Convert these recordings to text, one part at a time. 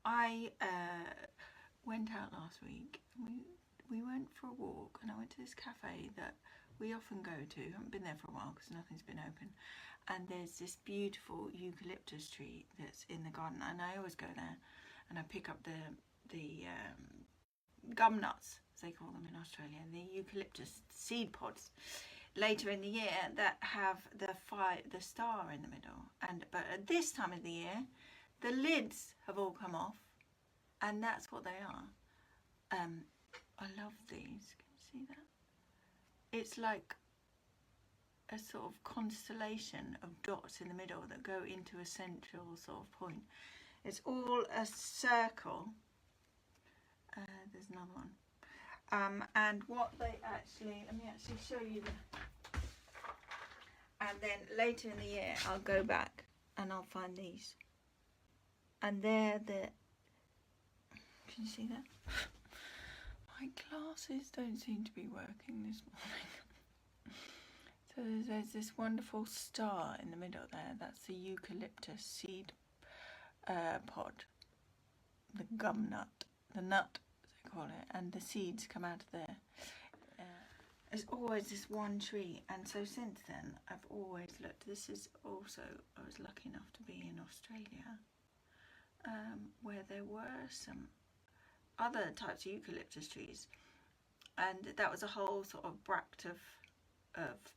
I went out last week. We went for a walk, and I went to this cafe that we often go to. I haven't been there for a while because nothing's been open. And there's this beautiful eucalyptus tree that's in the garden, and I always go there, and I pick up the gum nuts, as they call them in Australia, the eucalyptus seed pods later in the year that have the star in the middle. But at this time of the year, the lids have all come off, and that's what they are. I love these. Can you see that? It's like a sort of constellation of dots in the middle that go into a central sort of point. It's all a circle. There's another one. And what they actually, let me actually show you the, and then later in the year I'll go back and I'll find these. And they're the, can you see that? My glasses don't seem to be working this morning. So there's this wonderful star in the middle there. That's the eucalyptus seed pod, the gum nut, the nut as they call it, and the seeds come out of there. There's always this one tree, and so since then I've always looked. This is also, I was lucky enough to be in Australia, where there were some other types of eucalyptus trees, and that was a whole sort of bract of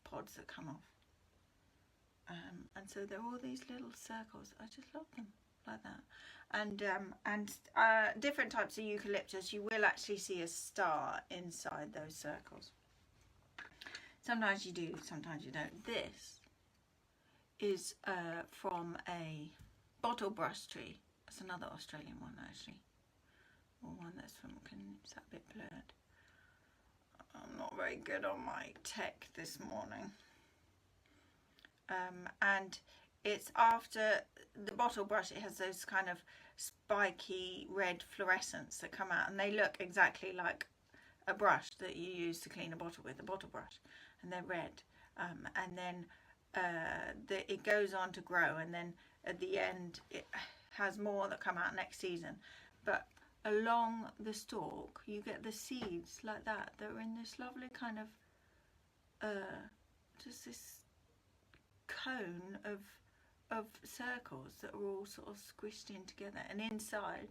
pods that come off, and so there are all these little circles. I just love them like that. And different types of eucalyptus, you will actually see a star inside those circles. Sometimes you do, sometimes you don't. This is from a bottle brush tree. That's another Australian one actually, or one that's from, is that a bit blurred? I'm not very good on my tech this morning. And it's after the bottle brush, it has those kind of spiky red fluorescents that come out, and they look exactly like a brush that you use to clean a bottle with, a bottle brush, and they're red. And then it goes on to grow, and then at the end it has more that come out next season. But along the stalk you get the seeds like that are in this lovely kind of just this cone of circles that are all sort of squished in together, and inside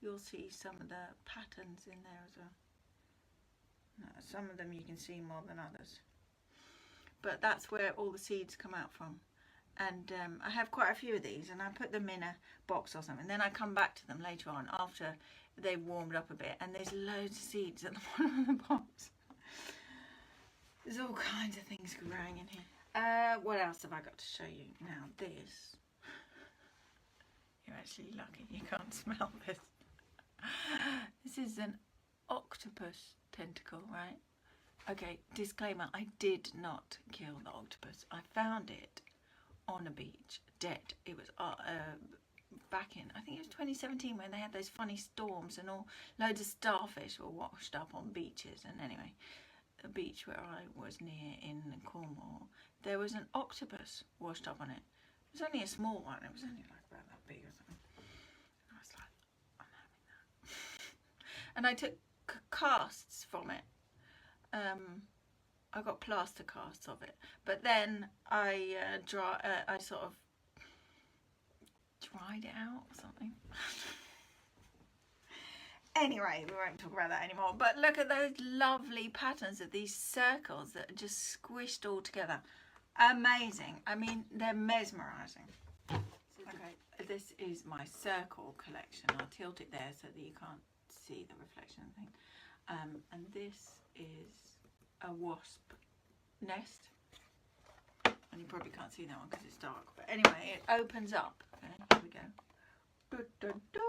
you'll see some of the patterns in there as well. Some of them you can see more than others, but that's where all the seeds come out from. And I have quite a few of these, and I put them in a box or something. Then I come back to them later on after they've warmed up a bit, and there's loads of seeds at the bottom of the box. There's all kinds of things growing in here. What else have I got to show you? Now this. You're actually lucky you can't smell this. This is an octopus tentacle, right? Okay, disclaimer, I did not kill the octopus. I found it on a beach, dead. It was back in, I think it was 2017, when they had those funny storms and all loads of starfish were washed up on beaches. And anyway, a beach where I was near in Cornwall, there was an octopus washed up on it. It was only a small one. It was only like about that big or something. And I was like, I'm having that. And I took casts from it. I got plaster casts of it, but then I sort of dried it out or something. Anyway, we won't talk about that anymore. But look at those lovely patterns of these circles that are just squished all together. Amazing. I mean, they're mesmerising. Okay, this is my circle collection. I'll tilt it there so that you can't see the reflection thing. And this is a wasp nest, and you probably can't see that one because it's dark, but anyway, it opens up. Okay, here we go. Du, du, du.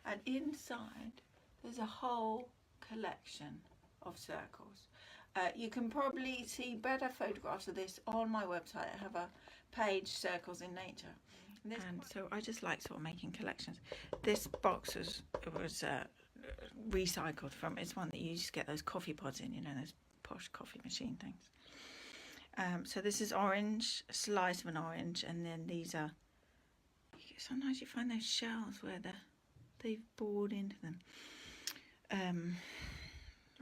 And inside there's a whole collection of circles. You can probably see better photographs of this on my website. I have a page, Circles in Nature, and so I just like sort of making collections. This box was recycled from, it's one that you just get those coffee pods in, you know, those posh coffee machine things. So this is orange, a slice of an orange, and then these are, sometimes you find those shells where the they've bored into them. I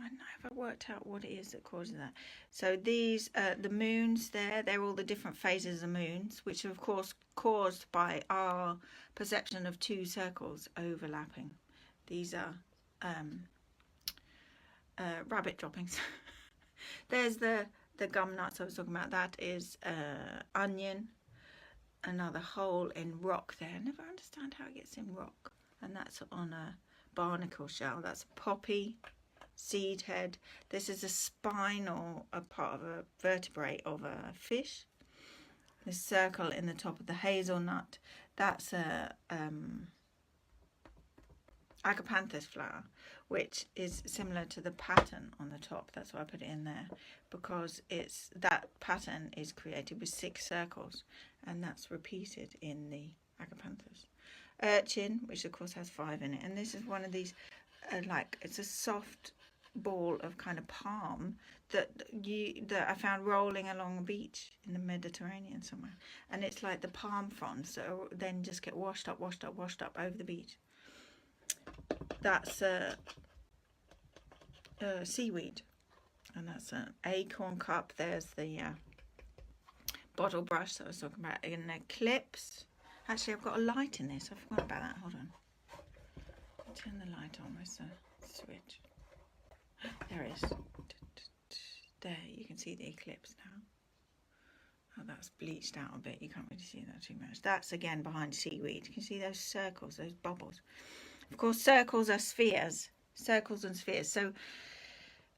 don't know if I worked out what it is that causes that. So these, the moons there, they're all the different phases of moons, which are of course caused by our perception of two circles overlapping. These are rabbit droppings. There's the gum nuts I was talking about. That is onion. Another hole in rock there. I never understand how it gets in rock. And that's on a barnacle shell. That's a poppy seed head. This is a spinal, a part of a vertebrae of a fish. This circle in the top of the hazelnut. That's a agapanthus flower, which is similar to the pattern on the top. That's why I put it in there, because it's that pattern is created with 6 circles, and that's repeated in the agapanthus. Urchin, which of course has 5 in it, and this is one of these like, it's a soft ball of kind of palm that I found rolling along a beach in the Mediterranean somewhere, and it's like the palm fronds that then just get washed up over the beach. That's seaweed, and that's an acorn cup. There's the bottle brush that I was talking about. An eclipse. Actually, I've got a light in this. I forgot about that. Hold on. I'll turn the light on. Where's the switch? There it is. There, you can see the eclipse now. Oh, that's bleached out a bit. You can't really see that too much. That's again behind seaweed. You can see those circles, those bubbles. Of course, circles are spheres. Circles and spheres. So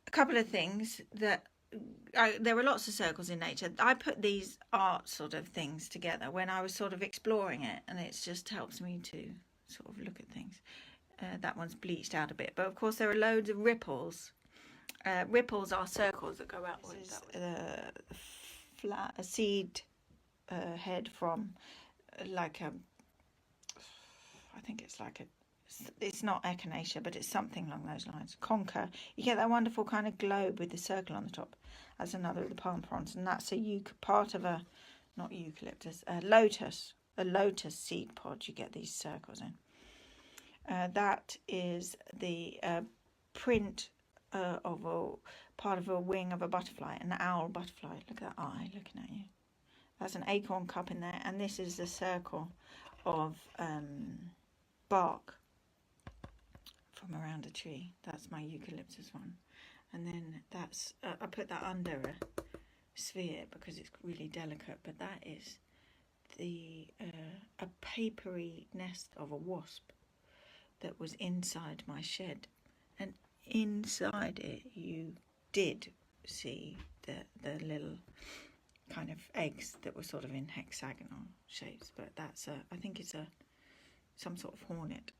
a couple of things that there are lots of circles in nature. I put these art sort of things together when I was sort of exploring it, and it just helps me to sort of look at things. That one's bleached out a bit, but of course there are loads of ripples. Ripples are circles that go outwards. A seed head from like a, I think it's like a, it's not echinacea, but it's something along those lines. Conker. You get that wonderful kind of globe with the circle on the top. That's another of the palm fronds, and that's a part of a, not eucalyptus, a lotus seed pod. You get these circles in. That is the print of a part of a wing of a butterfly, an owl butterfly. Look at that eye looking at you. That's an acorn cup in there, and this is the circle of bark from around a tree. That's my eucalyptus one, and then that's I put that under a sphere because it's really delicate. But that is the a papery nest of a wasp that was inside my shed, and inside it you did see the little kind of eggs that were sort of in hexagonal shapes, but that's I think it's some sort of hornet.